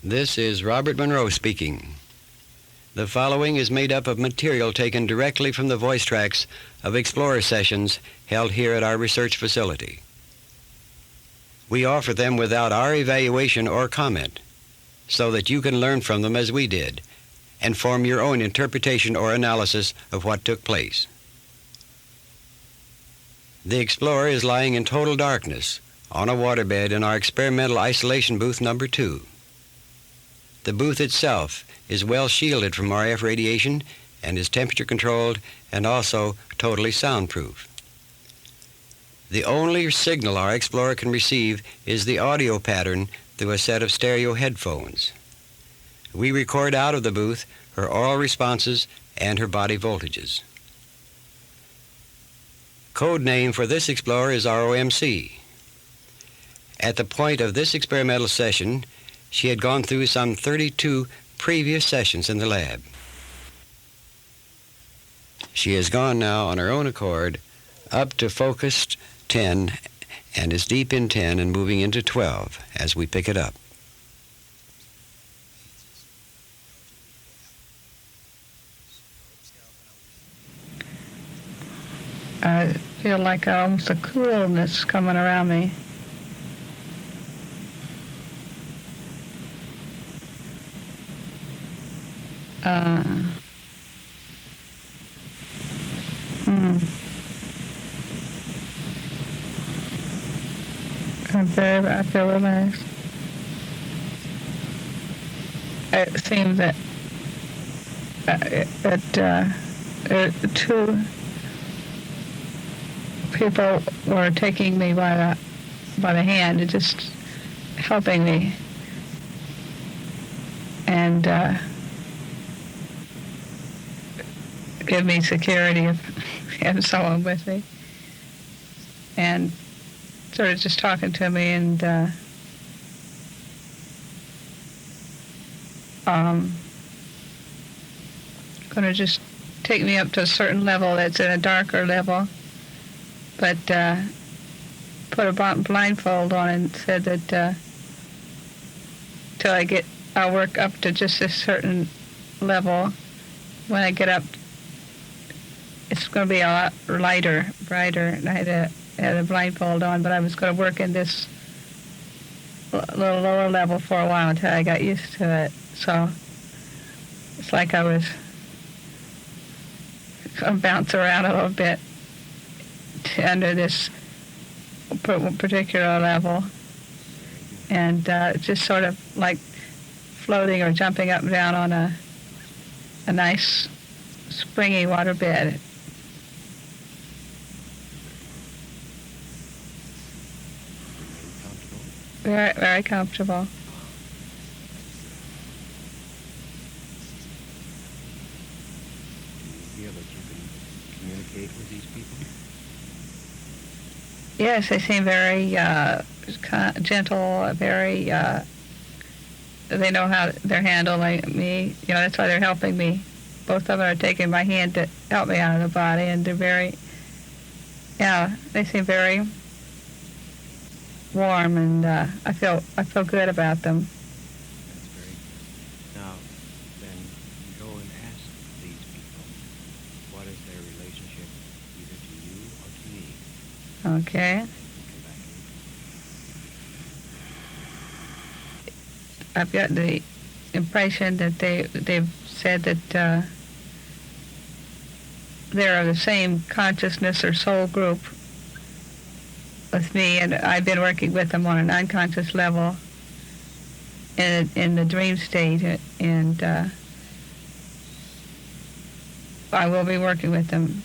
This is Robert Monroe speaking. The following is made up of material taken directly from the voice tracks of Explorer sessions held here at our research facility. We offer them without our evaluation or comment, so that you can learn from them as we did, and form your own interpretation or analysis of what took place. The Explorer is lying in total darkness on a waterbed in our experimental isolation booth number 2. The booth itself is well shielded from RF radiation and is temperature controlled and also totally soundproof. The only signal our Explorer can receive is the audio pattern through a set of stereo headphones. We record out of the booth her oral responses and her body voltages. Code name for this Explorer is ROMC. At the point of this experimental session, she had gone through some 32 previous sessions in the lab. She has gone now on her own accord up to focused 10 and is deep in 10 and moving into 12 as we pick it up. I feel like almost a coolness coming around me. I feel relaxed. It seems that two people were taking me by the hand and just helping me, and give me security of having someone with me, and sort of just talking to me, and going to just take me up to a certain level that's in a darker level, but put a blindfold on and said that till I'll work up to just a certain level. When I get up, it's going to be a lot lighter, brighter, and I had a blindfold on, but I was going to work in this little lower level for a while until I got used to it. So it's like I was going to bounce around a little bit under this particular level, and just sort of like floating or jumping up and down on a nice springy water bed. Very, very comfortable. Do you feel that you can communicate with these people? Yes, they seem very gentle, very, they know how they're handling me. You know, that's why they're helping me. Both of them are taking my hand to help me out of the body, and they're very, they seem very warm, and I feel good about them. That's great. Now, then go and ask these people, what is their relationship either to you or to me? Okay. I've got the impression that they've said that they're of the same consciousness or soul group with me, and I've been working with them on an unconscious level in the dream state, and I will be working with them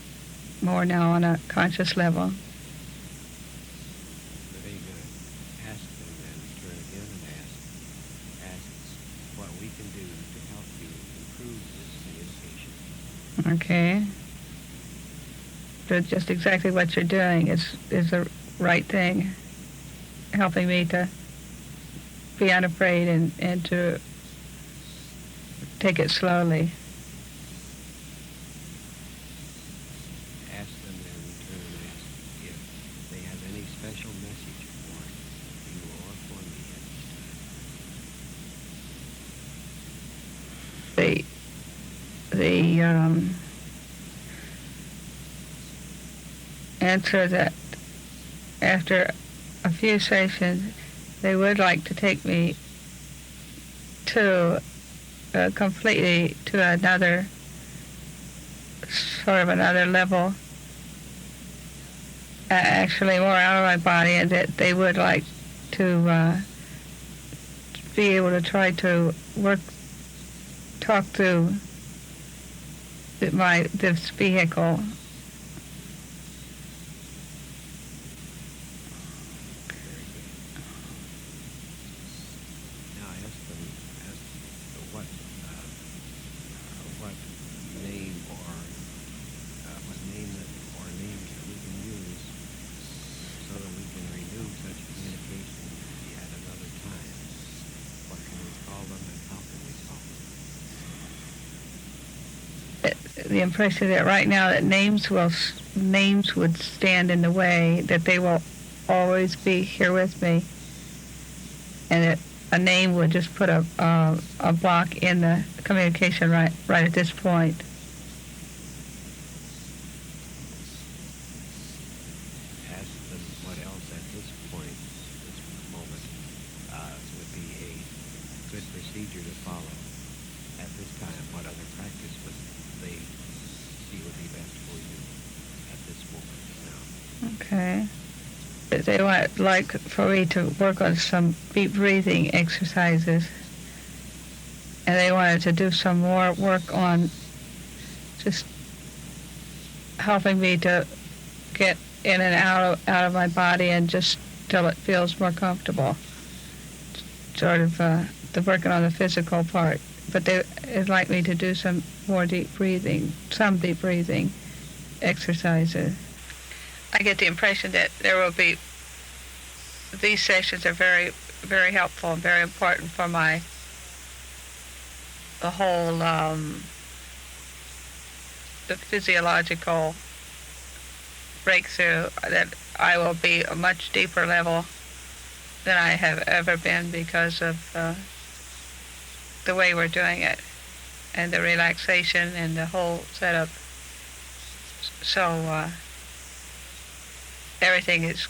more now on a conscious level. Very good. Ask them then, turn again and ask what we can do to help you improve this initiation. Okay. So just exactly what you're doing is the right thing, helping me to be unafraid and to take it slowly. Ask them then, turn and ask if they have any special message for you or for me at this time. the answer that after a few sessions they would like to take me to completely to another sort of another level, actually more out of my body, and that they would like to be able to try to talk through this vehicle. The impression that right now that names would stand in the way, that they will always be here with me, and that a name would just put a block in the communication right at this point. Ask them what else at this point, this moment, would be a good procedure to follow at this time. What other practice would they see would be best for you at this moment now? Okay. They would like for me to work on some deep breathing exercises, and they wanted to do some more work on just helping me to get in and out of my body, and just till it feels more comfortable. Sort of the working on the physical part, but they'd like me to do some deep breathing exercises. I get the impression that there will be, these sessions are very, very helpful and very important for the whole, the physiological breakthrough, that I will be a much deeper level than I have ever been because of the way we're doing it and the relaxation and the whole setup. So everything is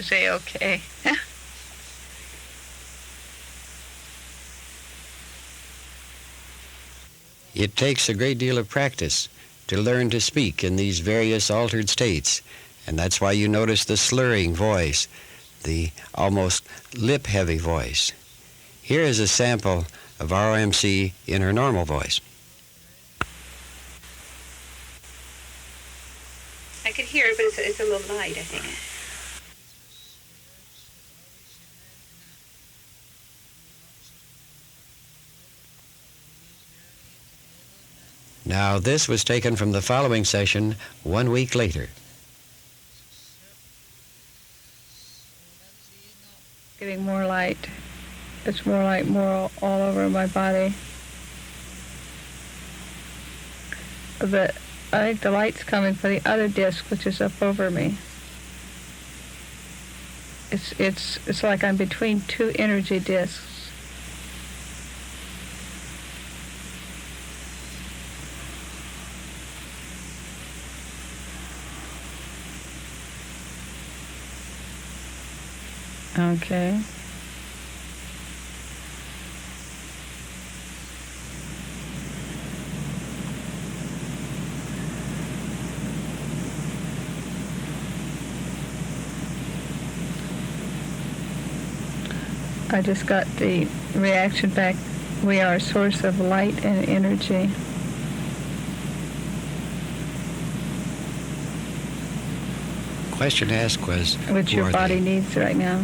okay. It takes a great deal of practice to learn to speak in these various altered states, and that's why you notice the slurring voice, the almost lip-heavy voice. Here is a sample of ROMC in her normal voice. I can hear it, but it's a little light, I think. Now, this was taken from the following session 1 week later. Getting more light. It's more light, more all over my body. But I think the light's coming from the other disc, which is up over me. It's like I'm between two energy discs. Okay. I just got the reaction back. We are a source of light and energy. Question asked was, which your body needs right now.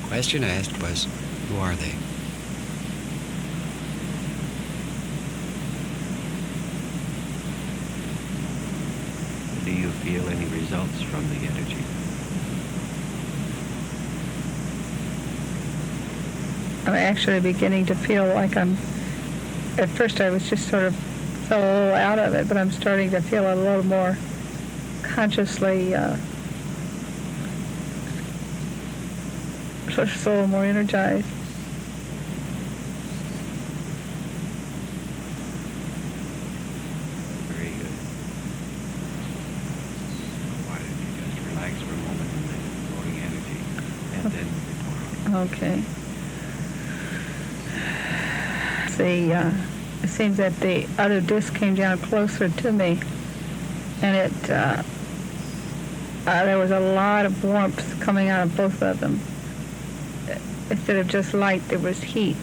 Question asked was, who are they? Do you feel any results from the energy? I'm actually beginning to feel like at first I was just sort of fell a little out of it, but I'm starting to feel a little more consciously, just a little more energized. have that report. Okay. It seems that the other disc came down closer to me, and there was a lot of warmth coming out of both of them. Instead of just light, there was heat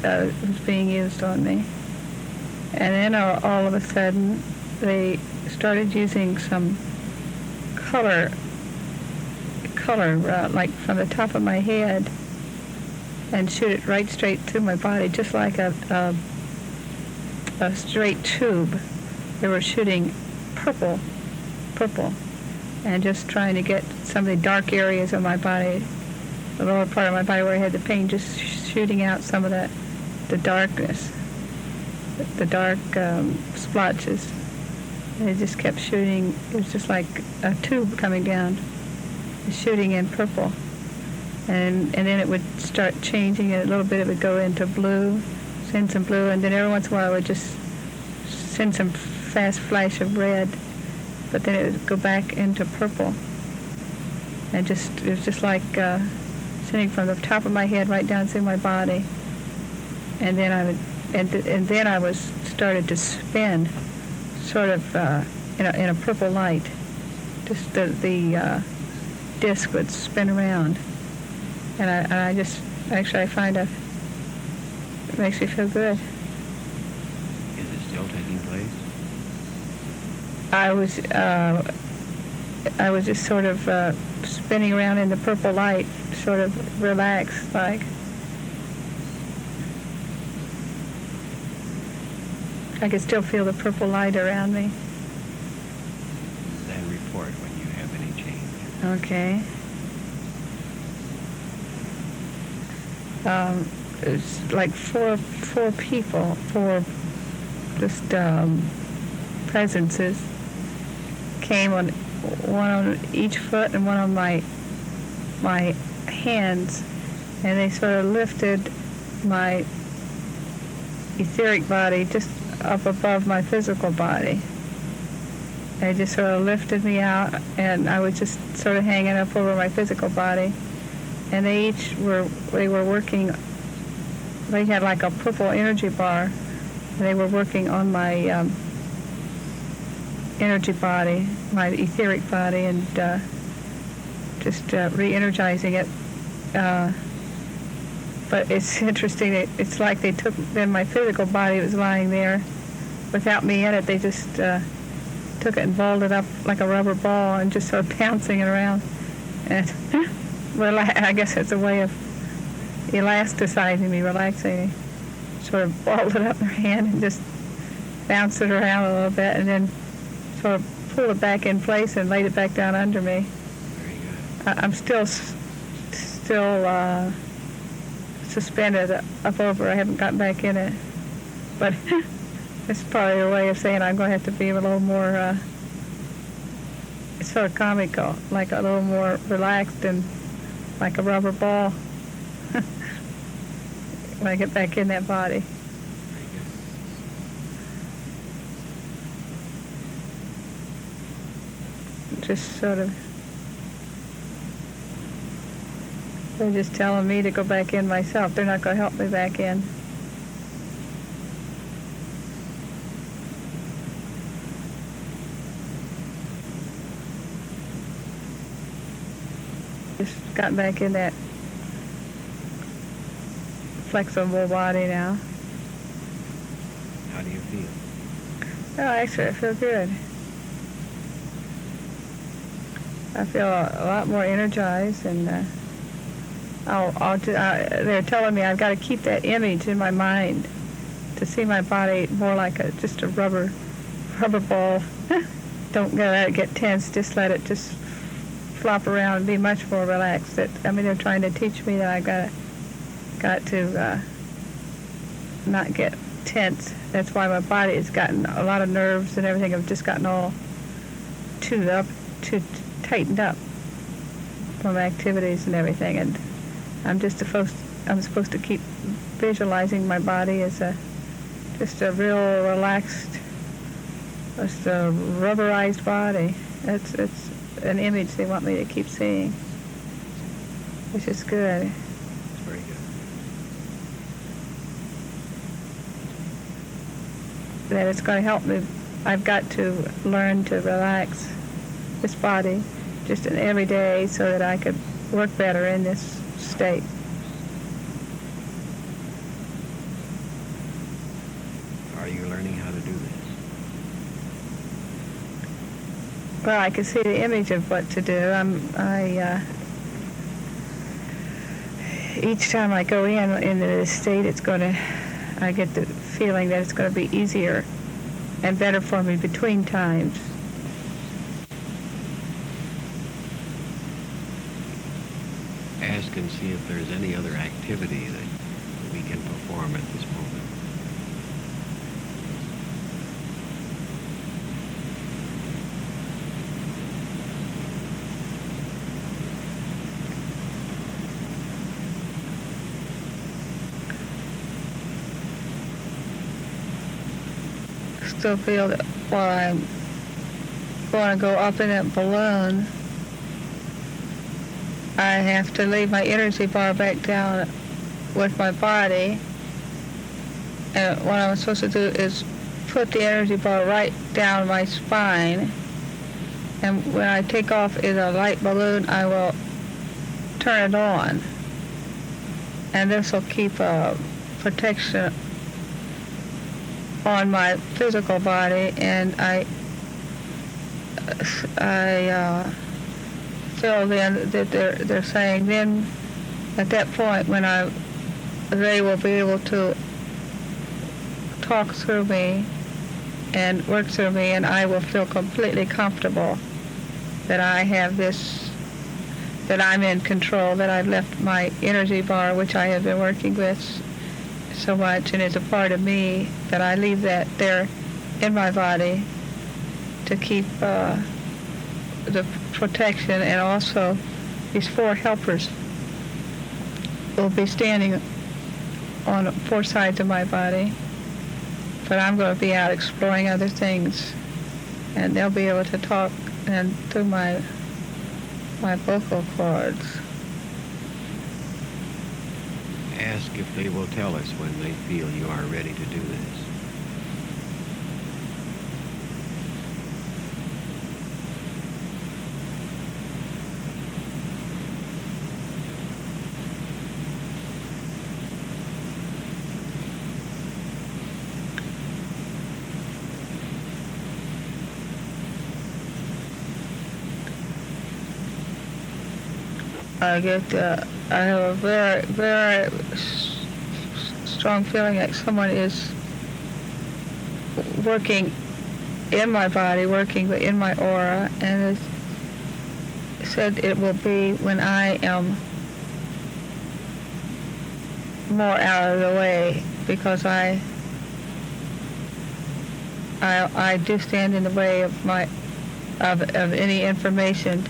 that was being used on me. And then all of a sudden, they started using some color, like from the top of my head, and shoot it right straight through my body, just like a straight tube. They were shooting purple, and just trying to get some of the dark areas of my body, the lower part of my body where I had the pain, just shooting out some of the darkness, the dark splotches. And it just kept shooting. It was just like a tube coming down, shooting in purple. And then it would start changing, and a little bit it would go into blue, send some blue, and then every once in a while it would just send some fast flash of red, but then it would go back into purple. And it was just like sending from the top of my head right down through my body. And then I was started to spin, sort of in a purple light. Just the disc would spin around. And I find it makes me feel good. Is it still taking place? I was just sort of spinning around in the purple light, sort of relaxed, like. I could still feel the purple light around me. Then report when you have any change. Okay. It's like four people, four just presences came on, one on each foot and one on my hands, and they sort of lifted my etheric body just up above my physical body. They just sort of lifted me out, and I was just sort of hanging up over my physical body. And they were working, they had like a purple energy bar. They were working on my energy body, my etheric body, and just re-energizing it. But it's interesting, it's like they took, then my physical body was lying there without me in it. They just took it and balled it up like a rubber ball and just sort of bouncing it around. And well, I guess it's a way of elasticizing me, relaxing me. Sort of balled it up in their hand and just bounced it around a little bit, and then sort of pulled it back in place and laid it back down under me. Very good. I'm still suspended up over. I haven't gotten back in it, but it's probably a way of saying I'm going to have to be a little more. It's sort of comical, like a little more relaxed and like a rubber ball when I get back in that body. Just sort of, they're just telling me to go back in myself. They're not going to help me back in. Just got back in that flexible body now. How do you feel? Oh, actually, I feel good. I feel a lot more energized, and they're telling me I've got to keep that image in my mind to see my body more like just a rubber ball. Don't let it get tense. Just let it just flop around and be much more relaxed. They're trying to teach me that I've got to not get tense. That's why my body has gotten a lot of nerves and everything have just gotten all tightened up from activities and everything. And I'm supposed to keep visualizing my body as just a real relaxed, just a rubberized body. It's an image they want me to keep seeing. which is good. It's very good. That it's going to help me. I've got to learn to relax this body just in every day so that I could work better in this state. Are you learning how to do this? Well, I can see the image of what to do. Each time I go into this state, I get the feeling that it's going to be easier and better for me between times. Ask and see if there's any other activity that we can perform at this moment. Still feel that while I'm going to go up in that balloon, I have to leave my energy bar back down with my body. And what I'm supposed to do is put the energy bar right down my spine. And when I take off in a light balloon, I will turn it on. And this will keep protection on my physical body, and I feel then that they're saying then at that point when they will be able to talk through me and work through me, and I will feel completely comfortable that I have this, that I'm in control, that I've left my energy bar, which I have been working with so much, and it's a part of me, that I leave that there in my body to keep the protection. And also these four helpers will be standing on four sides of my body, but I'm going to be out exploring other things, and they'll be able to talk and through my vocal cords. Ask if they will tell us when they feel you are ready to do this. I have a very, very strong feeling like someone is working in my body, working in my aura, and it said it will be when I am more out of the way, because I do stand in the way of any information.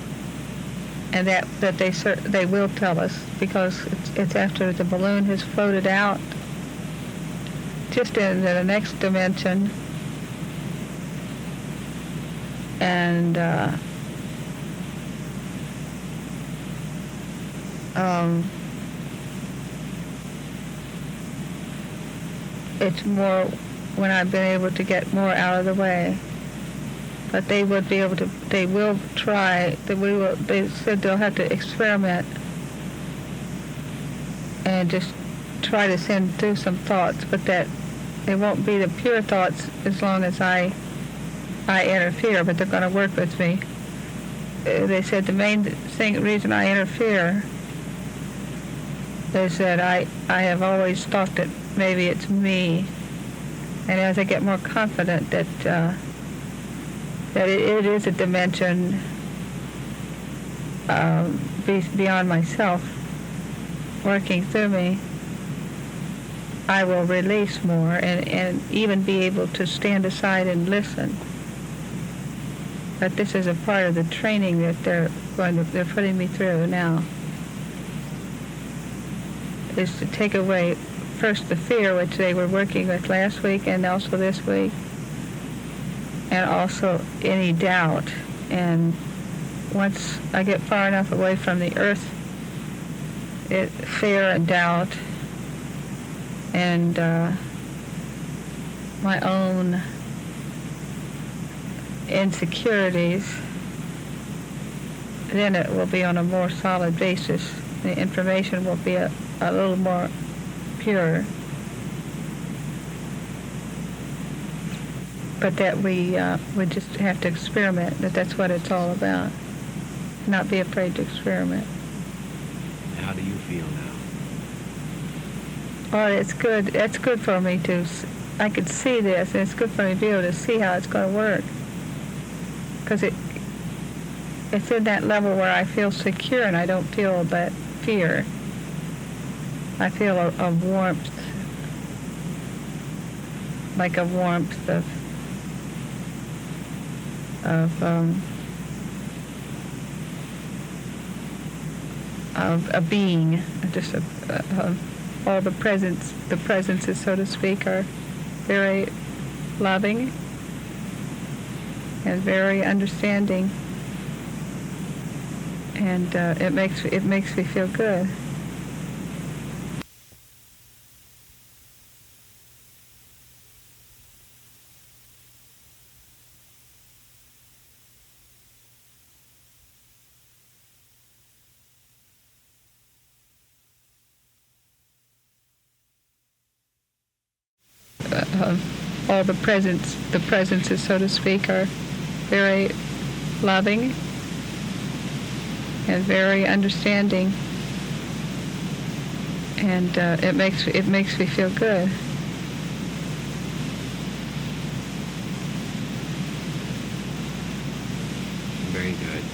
And that they will tell us, because it's after the balloon has floated out just into the next dimension, and it's more when I've been able to get more out of the way. But they would be able to, they will try, they said they'll have to experiment and just try to send through some thoughts, but that they won't be the pure thoughts as long as I interfere, but they're going to work with me. They said the main reason I interfere is that I have always thought that maybe it's me, and as I get more confident that it is a dimension beyond myself working through me, I will release more and even be able to stand aside and listen. But this is a part of the training that they're putting me through now, is to take away first the fear, which they were working with last week and also this week, and also any doubt. And once I get far enough away from the earth fear and doubt and my own insecurities, then it will be on a more solid basis. The information will be a little more pure. But that we just have to experiment, that's what it's all about. Not be afraid to experiment. How do you feel now? Oh, it's good. That's good for me I can see this, and it's good for me to be able to see how it's going to work. Because it's in that level where I feel secure and I don't feel that fear. I feel a warmth, like a warmth of a being, just all the presences, so to speak, are very loving and very understanding, and it makes me feel good. All the presences, so to speak, are very loving and very understanding, and it makes me feel good. Very good.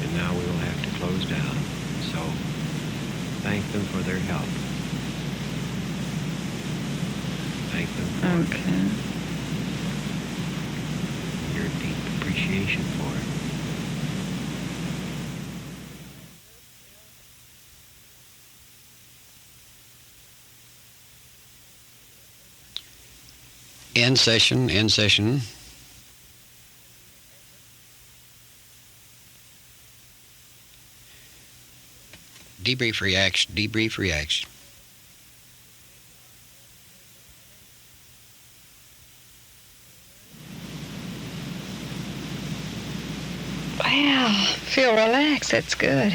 And now we will have to close down. So thank them for their help. Thank them for your deep appreciation for it. End session. Debrief reaction. Wow, feel relaxed, that's good.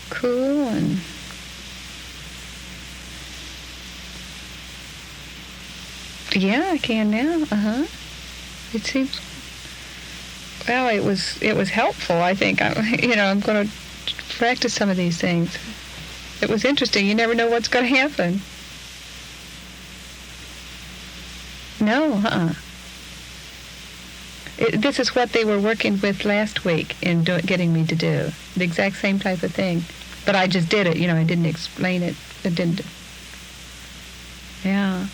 Cool and yeah, I can now. It seems, well, it was helpful, I think. I'm going to practice some of these things. It was interesting. You never know what's going to happen. No, this is what they were working with last week in getting me to do. The exact same type of thing. But I just did it, I didn't explain it. It didn't. Yeah.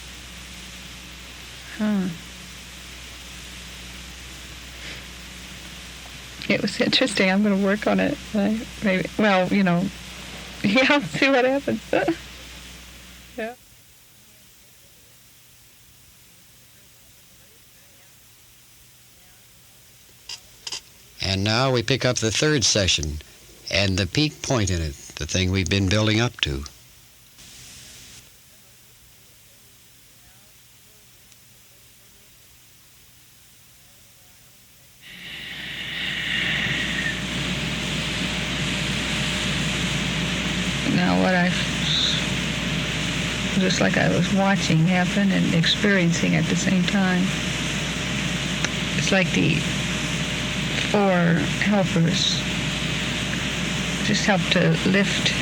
It was interesting. I'm going to work on it. Maybe. Well, yeah, see what happens. Yeah. And now we pick up the third session and the peak point in it, the thing we've been building up to. Now just like I was watching happen and experiencing at the same time. It's like the 4 helpers just helped to lift,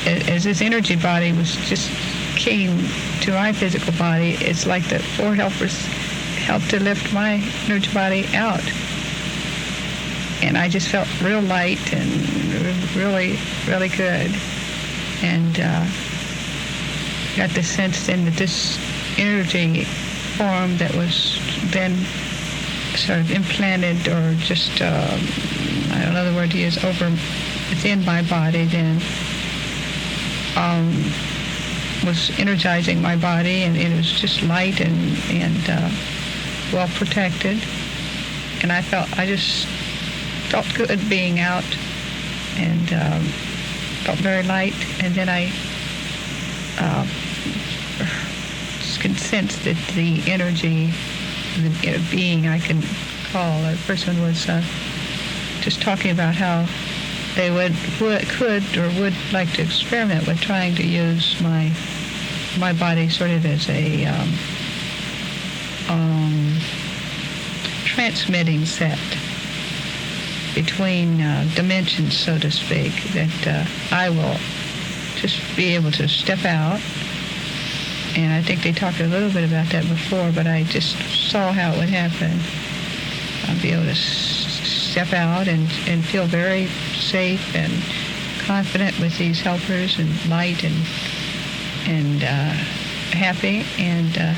as this energy body came to my physical body, it's like the 4 helpers helped to lift my energy body out. And I just felt real light and really, really good. And got the sense then that this energy form that was then sort of implanted or just, I don't know the word to use, within my body then, was energizing my body, and it was just light and well protected. And I just felt good being out and felt very light. And then I can sense that the energy, the being I can call, a person was just talking about how they could like to experiment with trying to use my body sort of as a transmitting set between dimensions, so to speak, that I will just be able to step out. And I think they talked a little bit about that before, but I just saw how it would happen. I'll be able to step out and feel very safe and confident with these helpers, and light and happy, and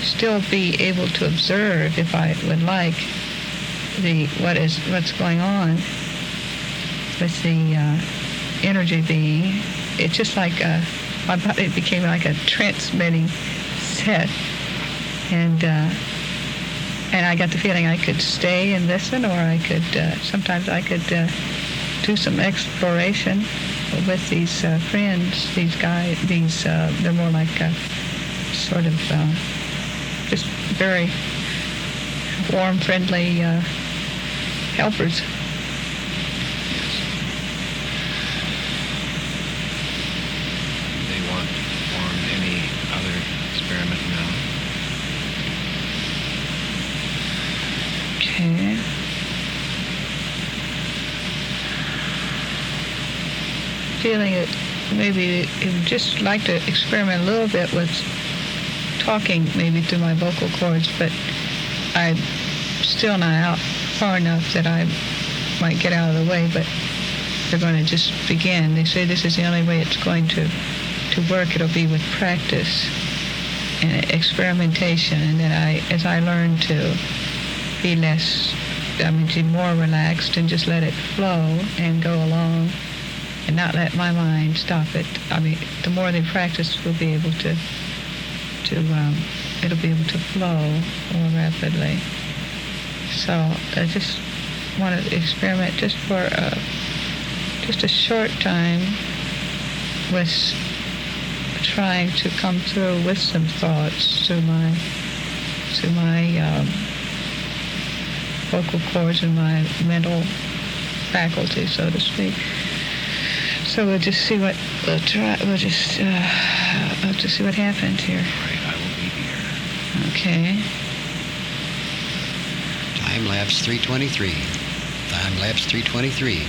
still be able to observe, if I would like, what's going on with the energy being. It's just like my body became like a transmitting set, and I got the feeling I could stay and listen, or I could sometimes I could do some exploration with these friends, these guys. They're more like sort of just very warm, friendly helpers. They want to perform any other experiment now? Okay. Feeling it, maybe you would just like to experiment a little bit with talking, maybe through my vocal cords, but I'm still not out far enough that I might get out of the way, but they're going to just begin. They say this is the only way it's going to work. It'll be with practice and experimentation, and that as I learn to be more relaxed and just let it flow and go along and not let my mind stop it. The more they practice, we'll be able to it'll be able to flow more rapidly. So I just want to experiment just for just a short time with trying to come through with some thoughts to my vocal cords and my mental faculty, so to speak. So we'll just see what we'll just see what happens here. All right, I will be here. Okay. Time lapse 323. Time lapse 323.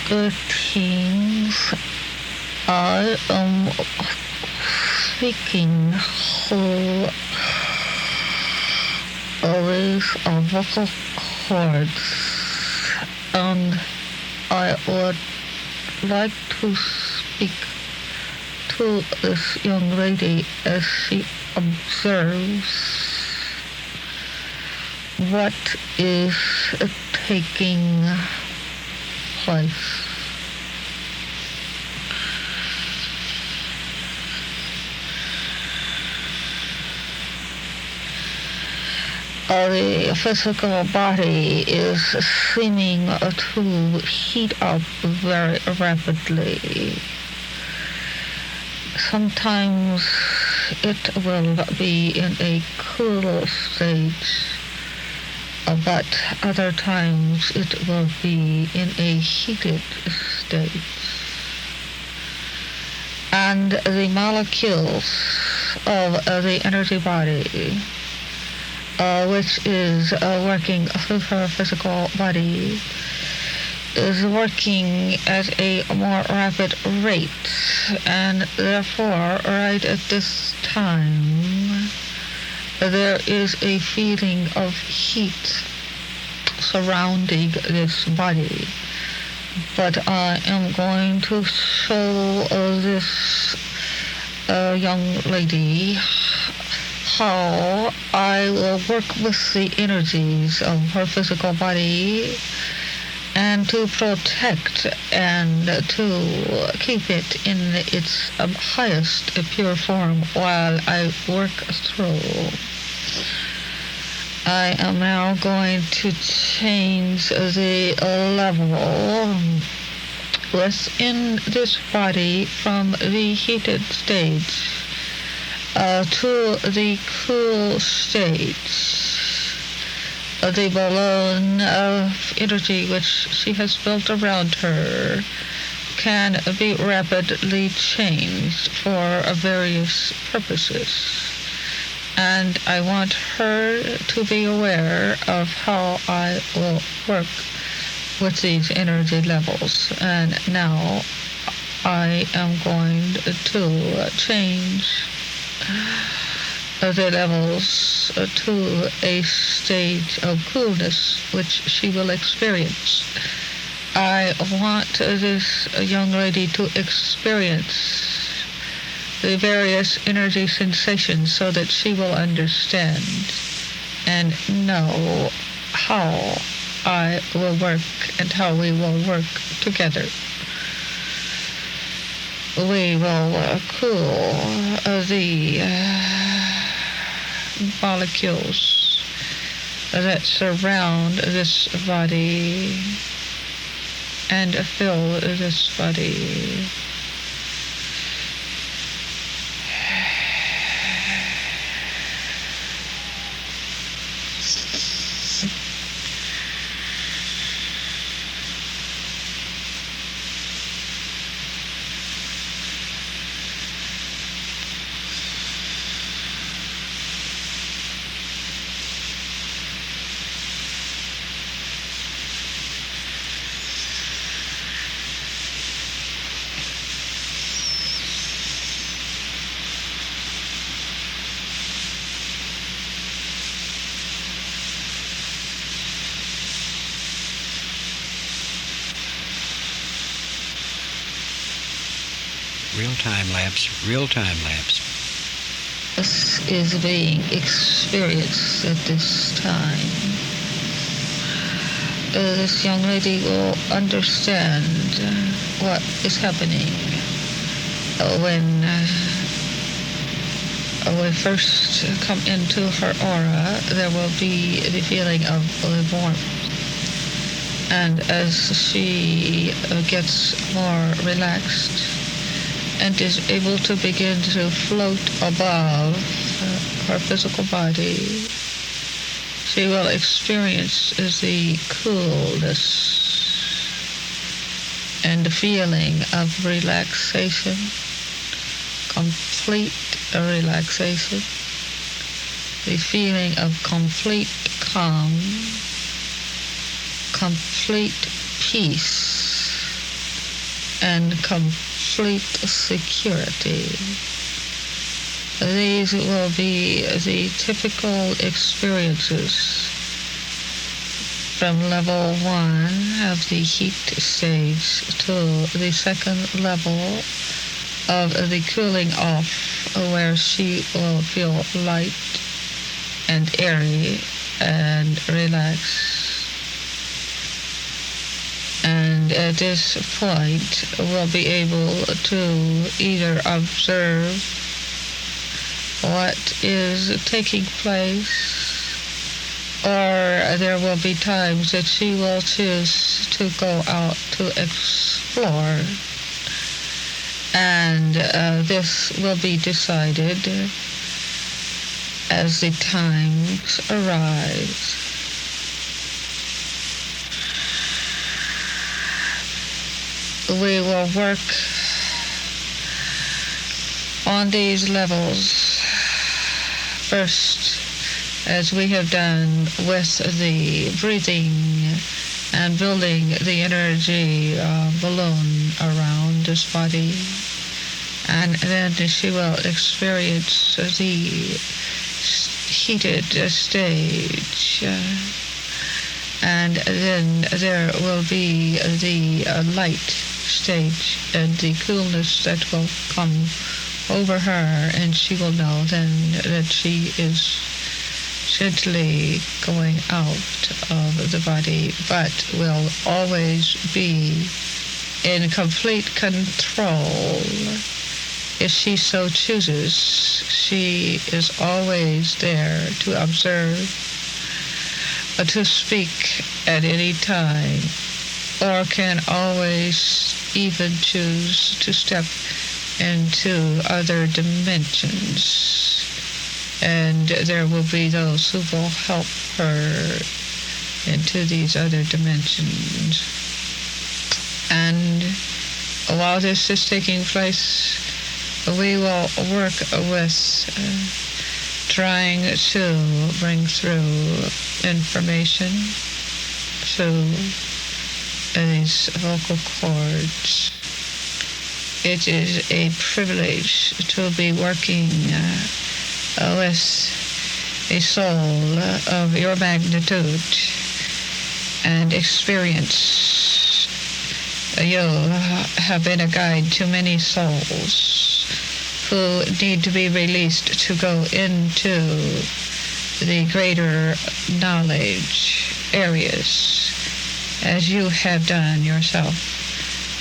The things I am speaking who always are vocal cords, and I would like to speak to this young lady as she observes what is taking place. The physical body is seeming to heat up very rapidly. Sometimes it will be in a cool stage, but other times it will be in a heated state. And the molecules of the energy body, which is working through her physical body, is working at a more rapid rate, and therefore right at this time there is a feeling of heat surrounding this body, but I am going to show this young lady how I will work with the energies of her physical body and to protect and to keep it in its highest pure form while I work through. I am now going to change the level within this body from the heated stage to the cool stage. The balloon of energy which she has built around her can be rapidly changed for various purposes. And I want her to be aware of how I will work with these energy levels. And now I am going to change the levels to a stage of coolness which she will experience. I want this young lady to experience the various energy sensations so that she will understand and know how I will work and how we will work together. We will cool the molecules that surround this body and fill this body. Real-time lapse. This is being experienced at this time. This young lady will understand what is happening when we first come into her aura. There will be the feeling of warmth. And as she gets more relaxed and is able to begin to float above her physical body, she will experience the coolness and the feeling of relaxation, complete relaxation, the feeling of complete calm, complete peace, and complete security. These will be the typical experiences from level 1 of the heat stage to the second level of the cooling off, where she will feel light and airy and relaxed. And at this point, we'll be able to either observe what is taking place, or there will be times that she will choose to go out to explore. And this will be decided as the times arise. We will work on these levels first, as we have done with the breathing and building the energy balloon around this body. And then she will experience the heated stage. And then there will be the light stage and the coolness that will come over her, and she will know then that she is gently going out of the body, but will always be in complete control. If she so chooses, she is always there to observe, to speak at any time, or can always even choose to step into other dimensions. And there will be those who will help her into these other dimensions. And while this is taking place, we will work with trying to bring through information through these vocal cords. It is a privilege to be working with a soul of your magnitude and experience. You have been a guide to many souls who need to be released to go into the greater knowledge areas, as you have done yourself.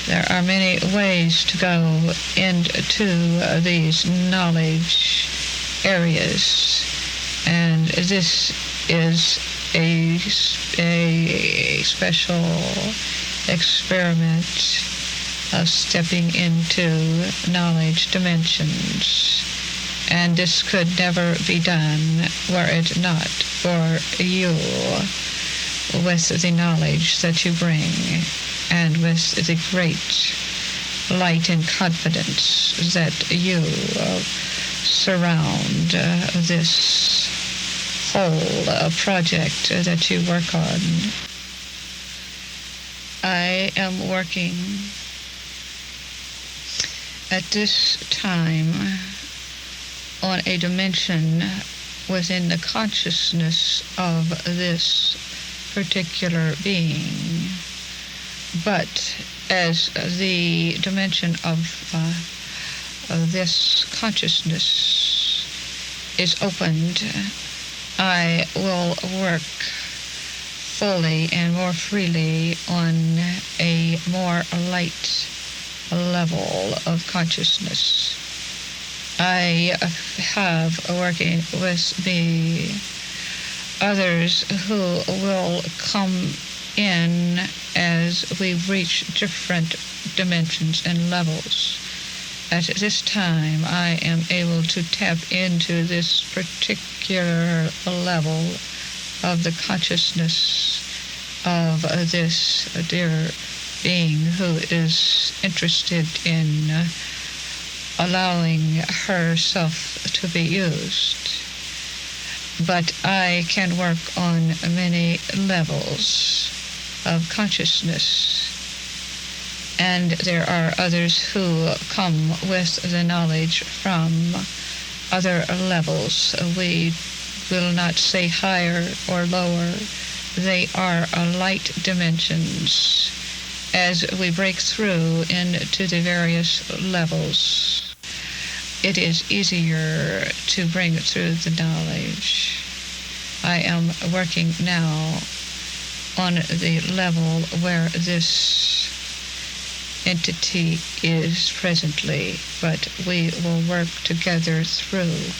There are many ways to go into these knowledge areas, and this is a special experiment of stepping into knowledge dimensions. And this could never be done were it not for you, with the knowledge that you bring, and with the great light and confidence that you surround this whole project that you work on. I am working at this time on a dimension within the consciousness of this particular being. But as the dimension of this consciousness is opened, I will work fully and more freely on a more light level of consciousness. I have working with me others who will come in as we reach different dimensions and levels. At this time, I am able to tap into this particular level of the consciousness of this dear being who is interested in allowing herself to be used. But I can work on many levels of consciousness, and there are others who come with the knowledge from other levels. We will not say higher or lower. They are light dimensions. As we break through into the various levels, it is easier to bring through the knowledge. I am working now on the level where this entity is presently, but we will work together through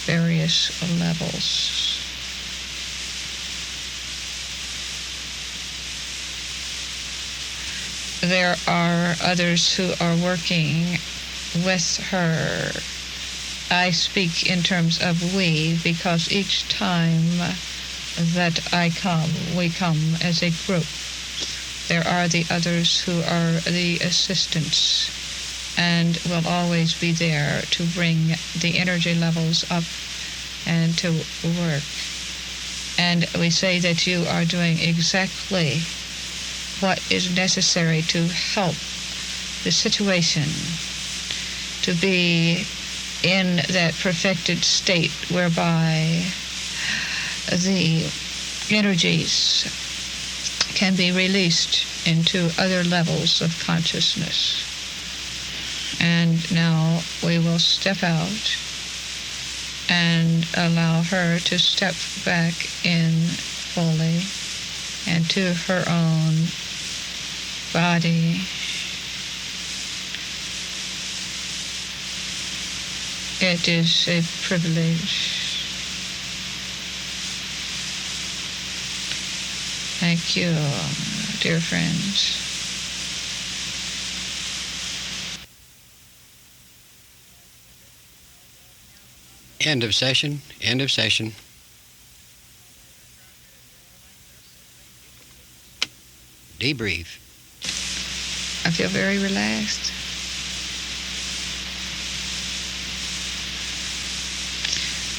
various levels. There are others who are working with her. I speak in terms of we, because each time that I come, we come as a group. There are the others who are the assistants and will always be there to bring the energy levels up and to work. And we say that you are doing exactly what is necessary to help the situation to be in that perfected state whereby the energies can be released into other levels of consciousness. And now we will step out and allow her to step back in fully and to her own body. It is a privilege. Thank you, dear friends. End of session. End of session. Debrief. I feel very relaxed.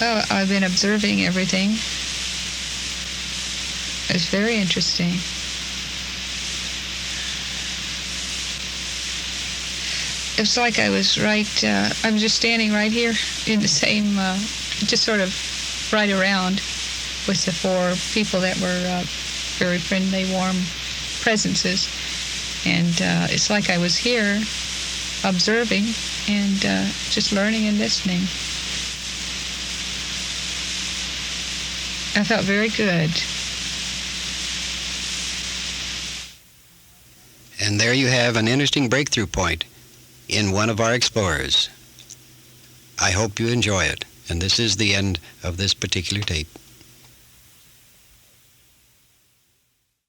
Well, I've been observing everything. It's very interesting. It's like I was I'm just standing right here in the same, just sort of right around with the four people that were very friendly, warm presences. And it's like I was here observing and just learning and listening. I felt very good. And there you have an interesting breakthrough point in one of our explorers. I hope you enjoy it, and this is the end of this particular tape.